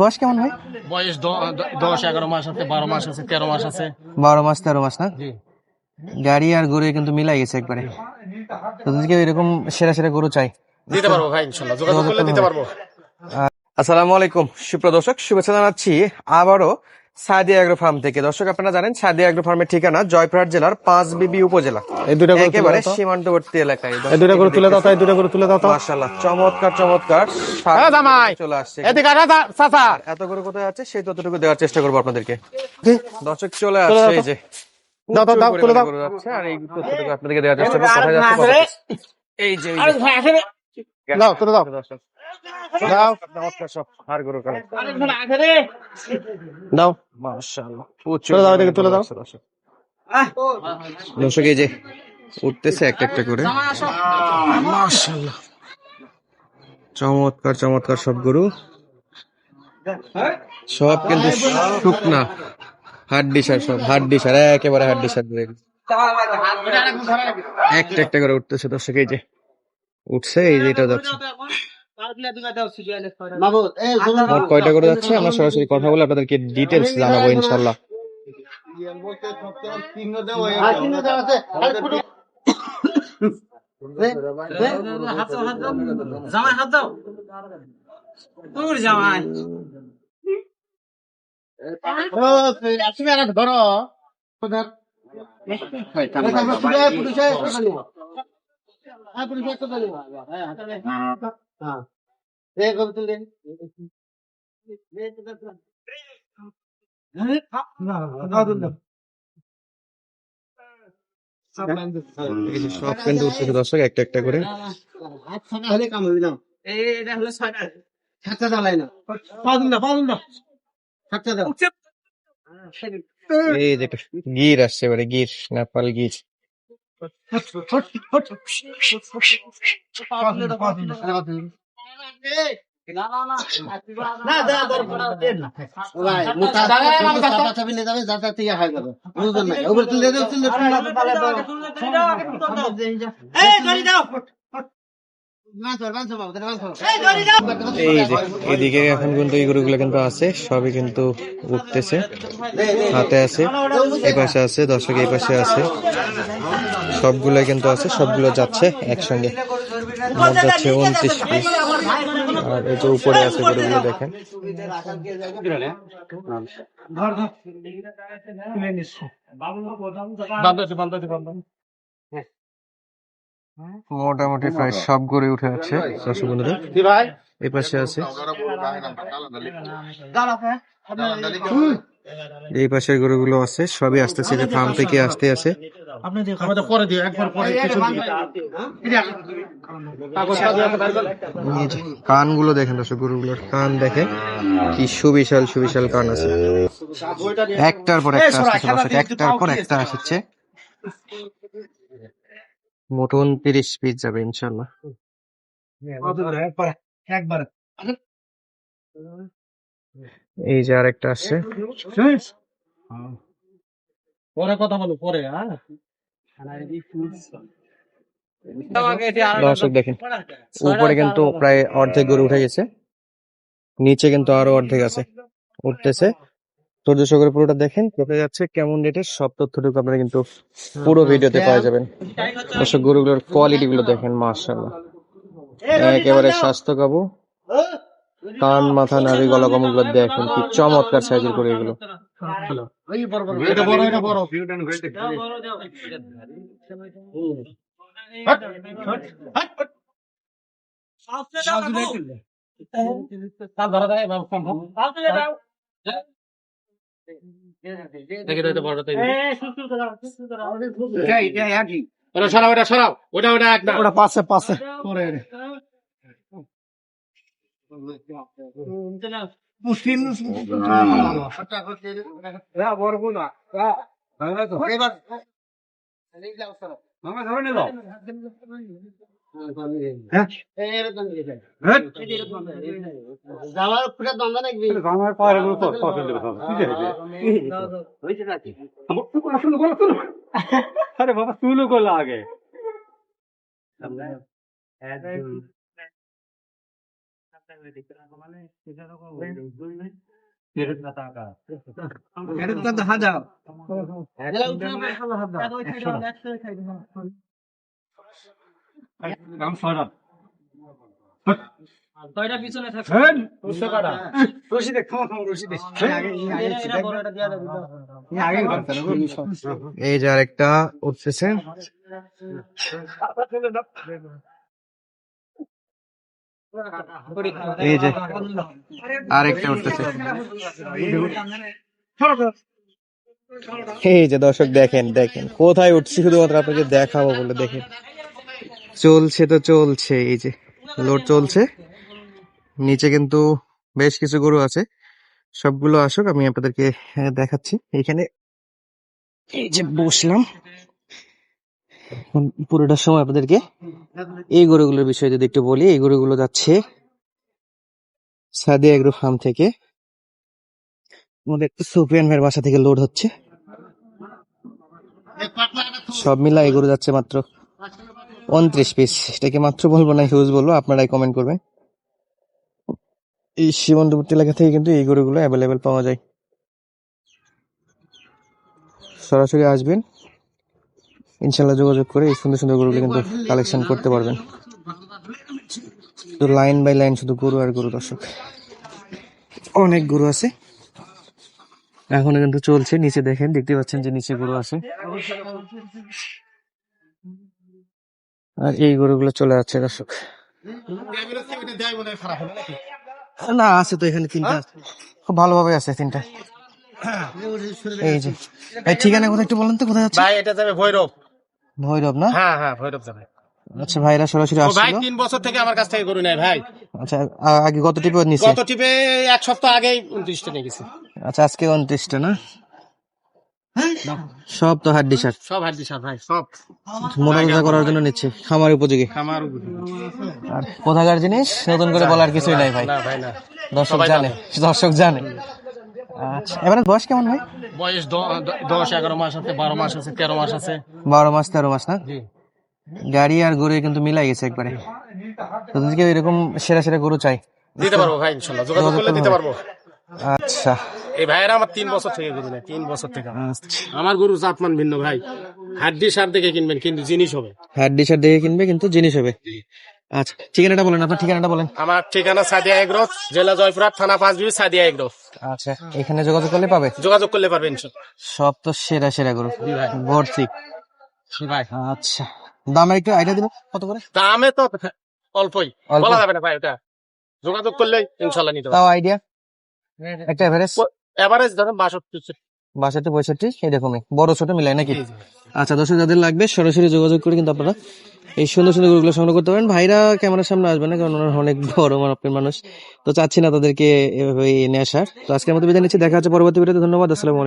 বয়স কেমন ভাই? বয়স 10-11 মাস আছে, 12 মাস আছে, 13 মাস আছে। 12 মাস 13 মাস না? জি গাড়ি আর গরু কিন্তু মিলাই গেছে একবারে। তো যদি কেউ এরকম সেরা সেরা গরু চাই, দিতে পারবো ভাই, ইনশাল্লাহ যোগাযোগ করলে দিতে পারবো। আসসালামু আলাইকুম সুপ্রিয় দর্শক, শুভেচ্ছা জানাচ্ছি আবারও সাদিয়া এগ্রো ফার্ম থেকে। দর্শক আপনারা জানেন সাদিয়া এগ্রো ফার্মের ঠিকানা জয়পুরহাট জেলার পাঁচবিবি উপজেলা, একেবারে সীমান্তবর্তী এলাকায়। মাশাআল্লাহ, চমৎকার চমৎকার চলে আসছে। এত করে কোথায় আছে সেই ততটুকু দেওয়ার চেষ্টা করবো আপনাদেরকে। দর্শক চলে আসছে, এই যে গরু যাচ্ছে, আর এই তথ্যটুকু আপনাদেরকে দেওয়ার চেষ্টা করবো। কোথায় যাচ্ছে এই যে দর্শক চমৎকার সব হাড় গরু দাও, মাশাআল্লাহ দর্শক এই যে উঠতেছে একটা একটা করে, মাশাআল্লাহ চমৎকার চমৎকার সব গরু, সব কিন্তু শুকনা হাড্ডিসার, সব হাড্ডিসার, একেবারে হাড্ডিসার গরু। একটা একটা করে উঠতেছে দর্শক, এই যে উঠছে, এই যে এটা যাচ্ছে। মোট কয়টা করে যাচ্ছে আমরা সরাসরি কথা বলে আপনাদেরকে ডিটেলস জানাবো ইনশাল্লাহ। সব কিন্তু উঠতেছে দর্শক একটা একটা করে। এই যে গির আসছে, এবারে গির, নেপাল গির। এই যে এদিকে এখন কিন্তু এই গরুগুলো কিন্তু আছে, সবই কিন্তু উঠতেছে, হাতে আছে, এই পাশে আছে দর্শক, এই পাশে আছে, সবগুলো কিন্তু আছে, সবগুলো যাচ্ছে একসঙ্গে। মোট যাচ্ছে 29 পিস। আর এই যে উপরে আছে গরুগুলো দেখেন, মোটামুটি প্রায় সব গড়ে উঠে যাচ্ছে দর্শক বন্ধুরা। এই পাশে আছে, এই পাশের গরুগুলো আছে, সবই আসতেছে, যে ফার্ম থেকে আসতে আছে। কানগুলো দেখেন দর্শক, গরুগুলোর কান দেখেন কি সুবিশাল সুবিশাল কান আছে, একটার পর একটা আসছে দর্শক, একটার পর একটা আসছে। মোট 29 পিস যাবে ইনশাল্লাহ। এই যে আরেকটা আসছে, পরে কথা বলো পরে। দর্শক দেখেন উপরে কিন্তু প্রায় অর্ধেক গরু উঠে গেছে, নিচে কিন্তু আরো অর্ধেক আছে, উঠতেছে। ধৈর্য সহকারে পুরোটা দেখেন, কোথায় যাচ্ছে, কেমন রেটের, সব তথ্যটুকু আপনারা কিন্তু পুরো ভিডিওতে পাওয়া যাবেন। দর্শক গরুগুলোর কোয়ালিটি গুলো দেখেন, মাশাআল্লাহ একেবারে স্বাস্থ্য কাবু, কান মাথা নাড়ি গলা কমল গুলো দেখেন কি চমৎকার সাইজের করে এগুলো। ওটা পাশে পাশে পরে আরে বাবা তুলো করলো আগে এই যে আরেকটা উঠতেছে। এই যে আরেকটা উঠতেছে। এই যে দর্শক দেখেন দেখেন কোথায় উঠছি, শুধুমাত্র আপনাকে দেখাবো বলে। দেখেন চলছে তো চলছে, এই যে লোড চলছে। নিচে কিন্তু বেশ কিছু গরু আছে, সবগুলো আসুক আমি আপনাদেরকে দেখাচ্ছি। এখানে এই যে বসলাম, এখন পুরোটা সময় আপনাদেরকে এই গরুগুলোর বিষয়ে যদি একটু বলি। এই গরুগুলো যাচ্ছে সাদিয়া এগ্রো ফার্ম থেকে, আমাদের সুফিয়ান ভাইয়ের বাসা থেকে লোড হচ্ছে। সব মিলা এই গরু যাচ্ছে মাত্র 29 পিস। এটাকে মাত্র বলবো না হিউজ বলবো, আপনারাই কমেন্ট করবেন। এই সীমান্তবর্তী এলাকা থেকে কিন্তু এই গরুগুলো অ্যাভেলেবেল পাওয়া যায়। সরাসরি আসবেন, ইনশাল্লাহ যোগাযোগ করে এই সুন্দর সুন্দর গরুগুলো কিন্তু কালেকশন করতে পারবেন। তো লাইন বাই লাইন শুধু গরু আর গরু দর্শক, অনেক গরু আছে এখনো কিন্তু চলছে। নিচে দেখেন, দেখতে পাচ্ছেন যে নিচে গরু আছে, আর এই গরুগুলো চলে যাচ্ছে দর্শক। না আছে তো এখানে তিনটা, খুব ভালোভাবে আছে তিনটা। এই যে ভাই ঠিকানা কোথায় একটু বলেন তো, কোথায় যাচ্ছে? ভাই এটা যাবে ভৈরব। ভৈরব না? হ্যাঁ হ্যাঁ ভৈরব যাবে। আচ্ছা ভাইরা সরাসরি ও ভাই আসছিল। 3 বছর থেকে আমার কাছ থেকে গরু নেয় ভাই। আচ্ছা আগে কত টিপে নিছে? গত টিপে 1 সপ্তাহ আগেই 29টা নিয়ে গেছে। আচ্ছা আজকে 29টা না? সব তো হাড্ডি সার, সব হাড্ডি সার ভাই, সব মোটা করার জন্য নিচ্ছে, খামার উপযোগী। খামার। আর কোথাকার জিনিস নতুন করে বলার কিছুই নাই ভাই, না ভাই না, দর্শক জানে, দর্শক জানে। আচ্ছা এবার বয়স কেমন ভাই? বয়স 10-11 মাস আছে, 12 মাস আছে, 13 মাস আছে। 12 মাস 13 মাস না? জি গাড়ি আর গরু কিন্তু মিলাই গেছে একবারে। তো যদি কেউ এরকম সেরা সেরা গরু চাই দিতে পারবো ভাই, ইনশাল্লাহ যোগাযোগ করলে দিতে পারবো। আচ্ছা এই ভাইয়েরা আমার 3 বছর থেকে গরু নেয়, 3 বছর থেকে। আমার গরু জাতমান ভিন্ন ভাই, হাড্ডি সার দেখে কিনবেন কিন্তু জিনিস হবে। হাড্ডি সার দেখে কিনবে কিন্তু জিনিস হবে। আচ্ছা ঠিকানাটা বলেন, আপনার ঠিকানাটা বলেন। আমার ঠিকানা সাদিয়া এগ্রো, জেলা জয়পুরহাট, থানা 5 সাদিয়া এগ্রো। আচ্ছা এখানে যোগাযোগ করলে পাবে, যোগাযোগ করলে পারবেন ইনশাল্লাহ। সব তো সেরা সেরা গরু ভাই ভর্তি। ভাই আচ্ছা দামের একটু আইডিয়া দিবেন কত করে? দামে তো অল্পই, অল্প? বলা যাবে না ভাই, ওটা যোগাযোগ করলে ইনশাল্লাহ নিতে পারবো। তাও আইডিয়া একটা এভারেজ? এভারেজ ধরেন 62। 62 65 এরকমই, বড় ছোট মিলাই নাকি? আচ্ছা দর্শক যাদের লাগবে সরাসরি যোগাযোগ করে কিন্তু আপনারা এই সুন্দর সুন্দর গরুগুলো সংগ্রহ করতে পারেন। ভাইরা ক্যামেরার সামনে আসবে না, কারণ ওনারা অনেক বড় মাপের মানুষ, তো চাচ্ছি না তাদেরকে এভাবে নিয়ে আসার। তো আজকের মতো বিদায় নিচ্ছি, দেখা হচ্ছে পরবর্তী ভিডিওতে। ধন্যবাদ, আসসালামু আলাইকুম।